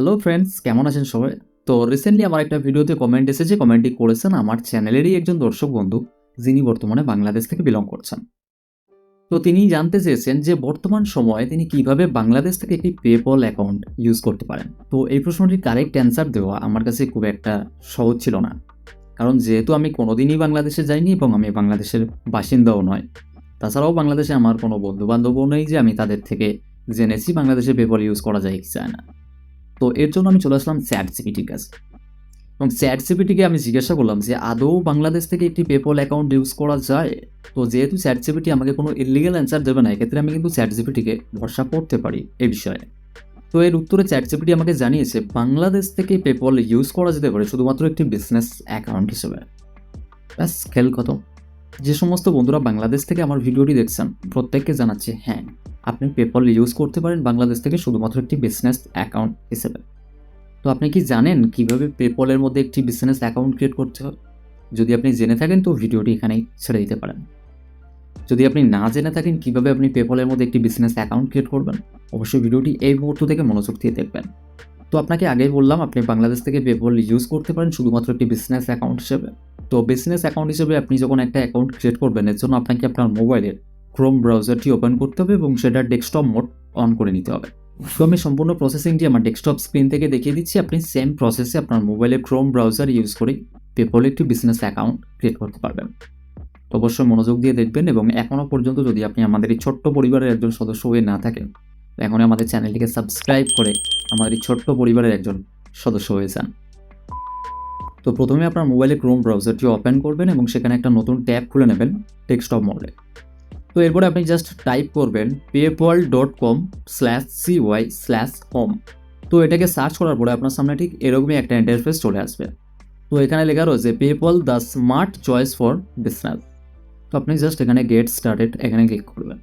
Hello friends, কেমন আছেন সবাই? তো রিসেন্টলি আমার একটা ভিডিওতে কমেন্ট এসেছে, কমেন্টটি করেছেন আমার চ্যানেলেরই একজন দর্শক বন্ধু, যিনি বর্তমানে বাংলাদেশ থেকে বিলং করছেন। তো তিনি জানতে চেয়েছেন যে বর্তমান সময়ে তিনি কিভাবে বাংলাদেশ থেকে একটি পেপল অ্যাকাউন্ট ইউজ করতে পারেন। তো এই প্রশ্নটির কারেক্ট অ্যান্সার দেওয়া আমার কাছে খুব একটা সহজ ছিল না, কারণ যেহেতু আমি কোনোদিনই বাংলাদেশে যাইনি এবং আমি বাংলাদেশের বাসিন্দাও নয়। তাছাড়াও বাংলাদেশে আমার কোনো বন্ধু-বান্ধবও নেই যে আমি তাদের থেকে জেনেছি বাংলাদেশে পেপল ইউজ করা যায় কি যায় না। তো এর জন্য আমি চলে আসলাম চ্যাটজিপিটির কাছে এবং চ্যাটজিপিটিকে আমি জিজ্ঞাসা করলাম যে আদৌ বাংলাদেশ থেকে একটি পেপল অ্যাকাউন্ট ইউজ করা যায়? তো যেহেতু চ্যাটজিপিটি আমাকে কোনো ইলিগাল অ্যান্সার দেবে না, এক্ষেত্রে আমি কিন্তু চ্যাটজিপিটিকে ভরসা করতে পারি এই বিষয়ে। তো এর উত্তরে চ্যাটজিপিটি আমাকে জানিয়েছে বাংলাদেশ থেকে পেপল ইউজ করা যেতে পারে শুধুমাত্র একটি বিজনেস অ্যাকাউন্ট হিসেবে। ব্যাস, খেল কত। যে সমস্ত বন্ধুরা বাংলাদেশ থেকে আমার ভিডিওটি দেখছেন প্রত্যেককে জানাচ্ছে হ্যাঁ, আপনি পেপল ইউজ করতে পারেন বাংলাদেশ থেকে শুধুমাত্র একটি বিজনেস অ্যাকাউন্ট হিসেবে। তো আপনি কি জানেন কিভাবে পেপলের মধ্যে একটি বিজনেস অ্যাকাউন্ট ক্রিয়েট করতে হয়? যদি আপনি জেনে থাকেন তো ভিডিওটি এখানেই ছেড়ে দিতে পারেন। যদি আপনি না জেনে থাকেন কিভাবে আপনি পেপলের মধ্যে একটি বিজনেস অ্যাকাউন্ট ক্রিয়েট করবেন, অবশ্যই ভিডিওটি এই মুহূর্ত থেকে মনোযোগ দিয়ে দেখবেন। তো আপনাকে আগেই বললাম আপনি বাংলাদেশ থেকে পেপল ইউজ করতে পারেন শুধুমাত্র একটি বিজনেস অ্যাকাউন্ট হিসেবে। তো বিজনেস অ্যাকাউন্ট হিসেবে আপনি যখন একটা অ্যাকাউন্ট ক্রিয়েট করবেন, এর জন্য আপনাকে আপনার মোবাইলের ক্রোম ব্রাউজারটি ওপেন করতে হবে এবং সেটার ডেস্কটপ মোড অন করে নিতে হবে। তো আমি সম্পূর্ণ প্রসেসিংটি আমার ডেস্কটপ স্ক্রিন থেকে দেখিয়ে দিচ্ছি। আপনি সেম প্রসেসে আপনার মোবাইলে ক্রোম ব্রাউজার ইউজ করে পেপলে একটি বিজনেস অ্যাকাউন্ট ক্রিয়েট করতে পারবেন। তো অবশ্যই মনোযোগ দিয়ে দেখবেন এবং এখনও পর্যন্ত যদি আপনি আমাদের এই ছোট্ট পরিবারের একজন সদস্য হয়ে না থাকেন, তো এখনই আমাদের চ্যানেলটিকে সাবস্ক্রাইব করে আমাদের এই ছোট্ট পরিবারের একজন সদস্য হয়ে যান। তো প্রথমে আপনার মোবাইলে ক্রোম ব্রাউজারটি ওপেন করবেন এবং সেখানে একটা নতুন ট্যাব খুলে নেবেন ডেস্কটপ মোডে। তো এরপরে আপনি জাস্ট টাইপ করবেন paypal.com/cy/home। তো এটাকে সার্চ করার পরে আপনার সামনে ঠিক এরকমই একটা ইন্টারফেস চলে আসবে। তো এখানে লেখা রয়েছে PayPal the smart choice for business. তো আপনি জাস্ট এখানে গেট স্টার্টেড এখানে ক্লিক করবেন।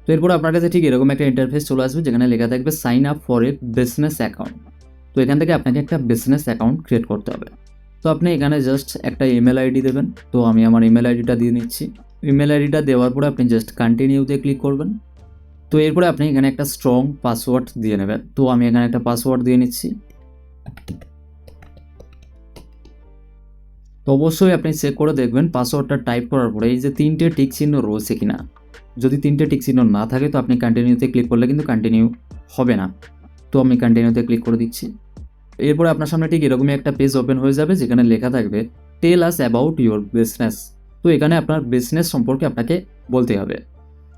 তো এরপর আপনার কাছে ঠিক এরকম একটা ইন্টারফেস চলে আসবে যেখানে লেখা থাকবে sign up for a business account. তো এখান থেকে আপনাকে একটা বিজনেস অ্যাকাউন্ট ক্রিয়েট করতে হবে। তো আপনি এখানে জাস্ট একটা ইমেল আইডি দেবেন। তো আমি আমার ইমেল আইডিটা দিয়ে নিচ্ছি। ইমেল আইডিটা দেওয়ার পরে আপনি জাস্ট কন্টিনিউতে ক্লিক করবেন। তো এরপরে আপনি এখানে একটা স্ট্রং পাসওয়ার্ড দিয়ে নেবেন। তো আমি এখানে একটা পাসওয়ার্ড দিয়ে নিচ্ছি। তো অবশ্যই আপনি চেক করে দেখবেন পাসওয়ার্ডটা টাইপ করার পরে এই যে 3টে টিক চিহ্ন রয়েছে কিনা। যদি 3টে টিক চিহ্ন না থাকে তো আপনি কন্টিনিউতে ক্লিক করলে কিন্তু কন্টিনিউ হবে না। তো আমি কন্টিনিউতে ক্লিক করে দিচ্ছি। এরপরে আপনার সামনে ঠিক এরকমই একটা পেজ ওপেন হয়ে যাবে যেখানে লেখা থাকবে টেল আস অ্যাবাউট ইউর বিজনেস। তো এখানে আপনার বিজনেস সম্পর্কে আপনাকে বলতে হবে।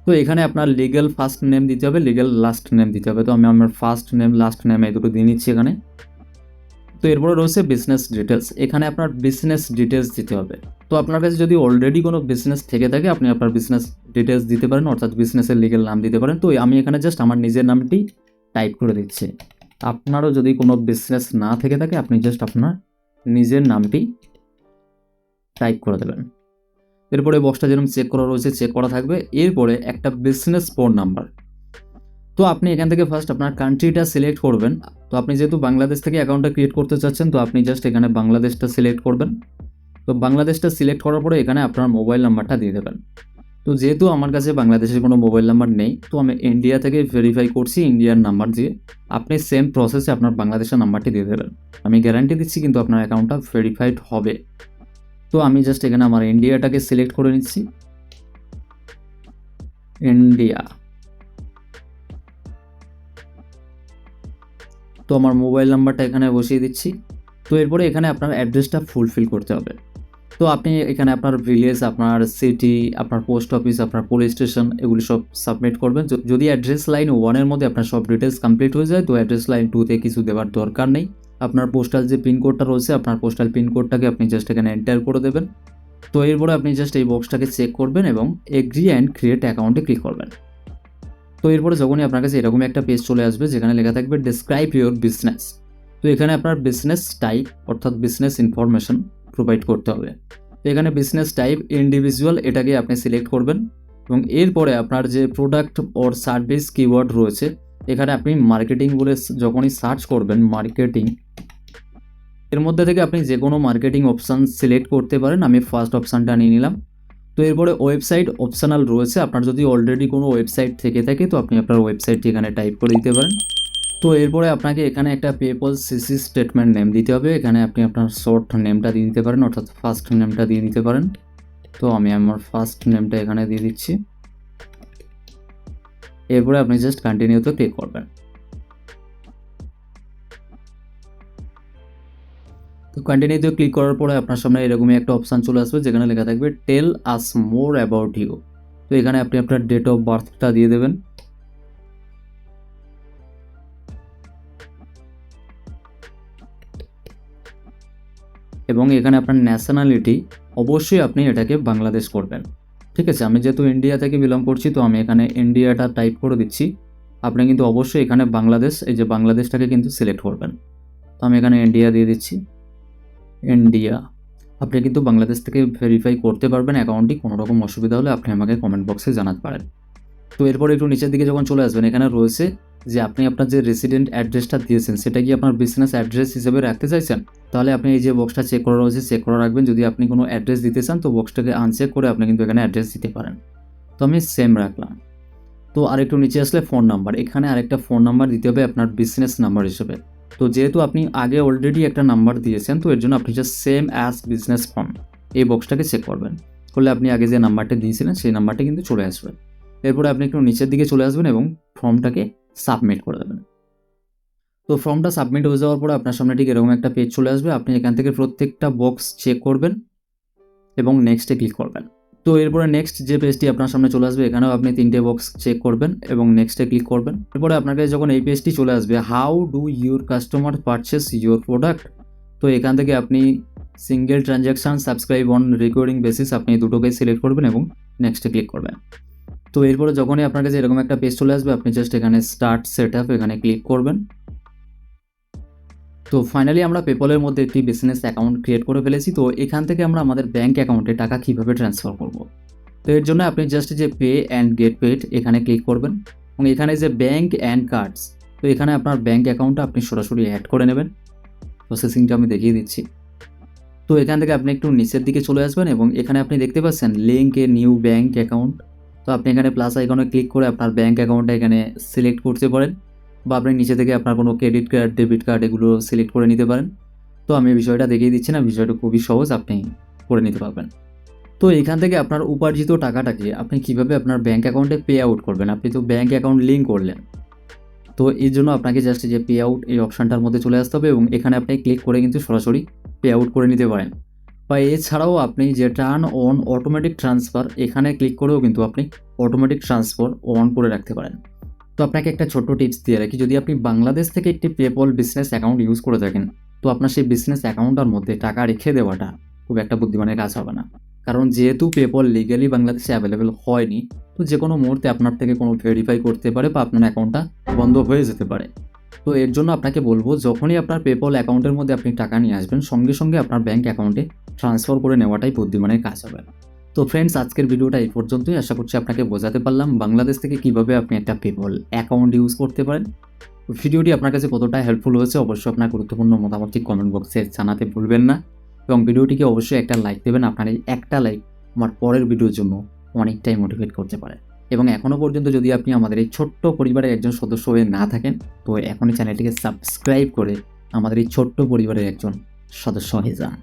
তো এখানে আপনার লিগ্যাল ফার্স্ট নেম দিতে হবে, লিগ্যাল লাস্ট নেম দিতে হবে। তো আমি আমার ফার্স্ট নেম লাস্ট নেম এই দুটো দিয়ে নিচ্ছি এখানে। তো এরপরে রয়েছে বিজনেস ডিটেলস। এখানে আপনার বিজনেস ডিটেলস দিতে হবে। তো আপনার কাছে যদি অলরেডি কোনো বিজনেস থেকে থাকে আপনি আপনার বিজনেস ডিটেলস দিতে পারেন, অর্থাৎ বিজনেসের লিগ্যাল নাম দিতে পারেন। তো আমি এখানে জাস্ট আমার নিজের নামটি টাইপ করে দিচ্ছি। আপনারও যদি কোনো বিজনেস না থেকে থাকে আপনি জাস্ট আপনার নিজের নামটি টাইপ করে দেবেন। এরপরে বক্সটা যেরকম চেক করা রয়েছে চেক করা থাকবে। এরপরে একটা বিজনেস ফোন নাম্বার। তো আপনি এখান থেকে ফার্স্ট আপনার কান্ট্রিটা সিলেক্ট করবেন। তো আপনি যেহেতু বাংলাদেশ থেকে অ্যাকাউন্টটা ক্রিয়েট করতে চাচ্ছেন তো আপনি জাস্ট এখানে বাংলাদেশটা সিলেক্ট করবেন। তো বাংলাদেশটা সিলেক্ট করার পরে এখানে আপনার মোবাইল নাম্বারটা দিয়ে দেবেন। তো যেহেতু আমার কাছে বাংলাদেশের কোনো মোবাইল নাম্বার নেই তো আমি ইন্ডিয়া থেকে ভেরিফাই করছি ইন্ডিয়ার নাম্বার দিয়ে। আপনি সেম প্রসেসে আপনার বাংলাদেশের নাম্বারটি দিয়ে দেবেন। আমি গ্যারান্টি দিচ্ছি কিন্তু আপনার অ্যাকাউন্টটা ভেরিফাইড হবে। তো আমি জাস্ট এখানে আমার ইন্ডিয়াটাকে সিলেক্ট করে নিচ্ছি। ইন্ডিয়া। তো আমার মোবাইল নাম্বারটা এখানে বসিয়ে দিচ্ছি। তো এরপরে এখানে আপনার অ্যাড্রেসটা ফুলফিল করতে হবে। তো আপনি এখানে আপনার ভিলেজ, আপনার সিটি, আপনার পোস্ট অফিস, আপনার পুলিশ স্টেশন এগুলি সব সাবমিট করবেন। যদি অ্যাড্রেস লাইন 1-এর মধ্যে আপনার সব ডিটেলস কমপ্লিট হয়ে যায় তো অ্যাড্রেস লাইন 2-তে কিছু দেওয়ার দরকার নেই। আপনার পোস্টাল যে পিনকোডটা রয়েছে আপনার পোস্টাল পিনকোডটাকে আপনি জাস্ট এখানে এন্টার করে দেবেন। তো এরপরে আপনি জাস্ট এই বক্সটাকে চেক করবেন এবং এগ্রি অ্যান্ড ক্রিয়েট অ্যাকাউন্টে ক্লিক করবেন। তো এরপরে যখনই আপনার কাছে এরকম একটা পেজ চলে আসবে যেখানে লেখা থাকবে ডেসক্রাইব ইউর বিজনেস। তো এখানে আপনার বিজনেস টাইপ অর্থাৎ বিজনেস ইনফরমেশন প্রোভাইড করতে হবে। তো এখানে বিজনেস টাইপ ইন্ডিভিজুয়াল এটাকে আপনি সিলেক্ট করবেন এবং এরপরে আপনার যে প্রোডাক্ট ওর সার্ভিস কিওয়ার্ড রয়েছে এখানে আপনি মার্কেটিং বলে যখনই সার্চ করবেন মার্কেটিং, এর মধ্যে থেকে আপনি যে কোনো মার্কেটিং অপশান সিলেক্ট করতে পারেন। আমি ফার্স্ট অপশানটা নিয়ে নিলাম। তো এরপরে ওয়েবসাইট অপশনাল রয়েছে, আপনার যদি অলরেডি কোনো ওয়েবসাইট থেকে থাকে তো আপনি আপনার ওয়েবসাইটটি এখানে টাইপ করে দিতে পারেন। তো এরপরে আপনাকে এখানে একটা পেপল সিসি স্টেটমেন্ট নেম দিতে হবে। এখানে আপনি আপনার শর্ট নেমটা দিয়ে দিতে পারেন, অর্থাৎ ফার্স্ট নেমটা দিয়ে দিতে পারেন। তো আমি আমার ফার্স্ট নেমটা এখানে দিয়ে দিচ্ছি। এরপরে আপনি জাস্ট কন্টিনিউতে ক্লিক করবেন। তো কন্টিনিউতে ক্লিক করার পরে আপনার সামনে এরকমই একটা অপশান চলে আসবে যেখানে লেখা থাকবে টেল আস মোর অ্যাবাউট ইউ। তো এখানে আপনি আপনার ডেট অফ বার্থটা দিয়ে দেবেন। এবং এখানে আপনার ন্যাশনালিটি অবশ্যই আপনি এটাকে বাংলাদেশ করবেন। ঠিক আছে, আমি যেহেতু ইন্ডিয়া থেকে বিলং করছি তো আমি এখানে ইন্ডিয়াটা টাইপ করে দিচ্ছি। আপনি কিন্তু অবশ্যই এখানে বাংলাদেশ, এই যে বাংলাদেশটাকে কিন্তু সিলেক্ট করবেন। তো আমি এখানে ইন্ডিয়া দিয়ে দিচ্ছি, ইন্ডিয়া। আপনি কিন্তু বাংলাদেশ থেকে ভেরিফাই করতে পারবেন অ্যাকাউন্টটি। কোনো রকম অসুবিধা হলে আপনি আমাকে কমেন্ট বক্সে জানাতে পারেন। তো এরপর একটু নিচের দিকে যখন চলে আসবেন এখানে রয়েছে যে আপনি আপনার যে রেসিডেন্ট অ্যাড্রেসটা দিয়েছেন সেটা কি আপনার বিজনেস অ্যাড্রেস হিসেবে রাখতে চাইছেন, তাহলে আপনি এই যে বক্সটা চেক করা রয়েছে চেক করে রাখবেন। যদি আপনি কোনো অ্যাড্রেস দিতে চান তো বক্সটাকে আনচেক করে আপনি কিন্তু এখানে অ্যাড্রেস দিতে পারেন। তো আমি সেম রাখলাম। তো আরেকটু নিচে আসলে ফোন নাম্বার, এখানে আরেকটা ফোন নাম্বার দিতে হবে আপনার বিজনেস নাম্বার হিসেবে। তো যেহেতু আপনি আগে অলরেডি একটা নাম্বার দিয়েছেন তো এর জন্য আপনি just same as business phone এই বক্সটাকে চেক করবেন। করলে আপনি আগে যে নাম্বারটা দিয়েছিলেন সেই নাম্বারটা কিন্তু চলে আসবে। এরপরে আপনি একটু নিচের দিকে চলে আসবেন এবং ফর্মটাকে সাবমিট করে দেবেন। তো ফর্মটা সাবমিট হয়ে যাওয়ার পরে আপনার সামনে ঠিক এরকম একটা পেজ চলে আসবে। আপনি এখান থেকে প্রত্যেকটা বক্স চেক করবেন এবং নেক্সটে ক্লিক করবেন। তো এরপরে নেক্সট যে পেজটি আপনার সামনে চলে আসবে এখানেও আপনি 3টে বক্স চেক করবেন এবং নেক্সটে ক্লিক করবেন। এরপরে আপনার কাছে যখন এই পেজটি চলে আসবে how do your customer purchase your product, তো এখান থেকে আপনি single transaction, subscribe on recurring basis আপনি দুটোকেই সিলেক্ট করবেন এবং নেক্সটে ক্লিক করবেন। তো এরপরে যখনই আপনার কাছে এরকম একটা পেজ চলে আসবে আপনি জাস্ট এখানে স্টার্ট সেট আপ এখানে ক্লিক করবেন। তো ফাইনালি আমরা পেপলের মধ্যে একটি বিজনেস অ্যাকাউন্ট ক্রিয়েট করে ফেলেছি। তো এখান থেকে আমরা আমাদের ব্যাঙ্ক অ্যাকাউন্টে টাকা কীভাবে ট্রান্সফার করব, তো এর জন্য আপনি জাস্ট যে পে অ্যান্ড গেট পেড এখানে ক্লিক করবেন এবং এখানে যে ব্যাঙ্ক অ্যান্ড কার্ডস, তো এখানে আপনার ব্যাঙ্ক অ্যাকাউন্টটা আপনি সরাসরি অ্যাড করে নেবেন। প্রসেসিংটা আমি দেখিয়ে দিচ্ছি। তো এখান থেকে আপনি একটু নিচের দিকে চলে আসবেন এবং এখানে আপনি দেখতে পাচ্ছেন link a new bank account. তো আপনি এখানে প্লাস আইকনে ক্লিক করে আপনার ব্যাঙ্ক অ্যাকাউন্টটা এখানে সিলেক্ট করতে পারেন বা আপনি নিচে থেকে আপনার কোনো ক্রেডিট কার্ড, ডেবিট কার্ড এগুলো সিলেক্ট করে নিতে পারেন। তো আমি বিষয়টা দেখিয়ে দিচ্ছি না, বিষয়টা খুবই সহজ, আপনি করে নিতে পারবেন। তো এখান থেকে আপনার উপার্জিত টাকাটাকে আপনি কিভাবে আপনার ব্যাঙ্ক অ্যাকাউন্টে পে আউট করবেন, আপনি তো ব্যাঙ্ক অ্যাকাউন্ট লিঙ্ক করলেন। তো এর জন্য আপনাকে জাস্ট যে পে আউট এই অপশানটার মধ্যে চলে আসতে হবে এবং এখানে আপনি ক্লিক করে কিন্তু সরাসরি পে আউট করে নিতে পারেন। বা এছাড়াও আপনি যে টার্ন অন অটোমেটিক ট্রান্সফার এখানে ক্লিক করেও কিন্তু আপনি অটোমেটিক ট্রান্সফার অন করে রাখতে পারেন। তো আপনাকে একটা ছোট্ট টিপস দিয়ে রাখি, যদি আপনি বাংলাদেশ থেকে একটি পেপল বিজনেস অ্যাকাউন্ট ইউজ করে থাকেন তো আপনার সেই বিজনেস অ্যাকাউন্টটার মধ্যে টাকা রেখে দেওয়াটা খুব একটা বুদ্ধিমানের কাজ হবে না। কারণ যেহেতু পেপল লিগ্যালি বাংলাদেশে অ্যাভেলেবেল হয়নি তো যে কোনো মুহূর্তে আপনার থেকে কোনো ভেরিফাই করতে পারে বা আপনার অ্যাকাউন্টটা বন্ধ হয়ে যেতে পারে। তো এর জন্য আপনাকে বলবো যখনই আপনার পেপল অ্যাকাউন্টের মধ্যে আপনি টাকা নিয়ে আসবেন সঙ্গে সঙ্গে আপনার ব্যাঙ্ক অ্যাকাউন্টে ট্রান্সফার করে নেওয়াটাই বুদ্ধিমানের কাজ হবে। তো ফ্রেন্ডস আজকের ভিডিওটা এই পর্যন্তই, আশা করছি আপনাকে বোঝাতে পারলাম বাংলাদেশ থেকে কিভাবে আপনি একটা পেপল অ্যাকাউন্ট ইউজ করতে পারেন। ভিডিওটি আপনার কাছে কতটা হেল্পফুল হয়েছে অবশ্যই আপনার গুরুত্বপূর্ণ মতামতটি কমেন্ট বক্সে জানাতে ভুলবেন না এবং ভিডিওটিকে অবশ্যই একটা লাইক দেবেন। আপনার এই একটা লাইক আমার পরের ভিডিওর জন্য অনেকটাই মোটিভেট করতে পারে। এবং এখনও পর্যন্ত যদি আপনি আমাদের এই ছোট্ট পরিবারের একজন সদস্য হয়ে না থাকেন তো এখনই চ্যানেলটিকে সাবস্ক্রাইব করে আমাদের এই ছোট্ট পরিবারের একজন সদস্য হয়ে যান।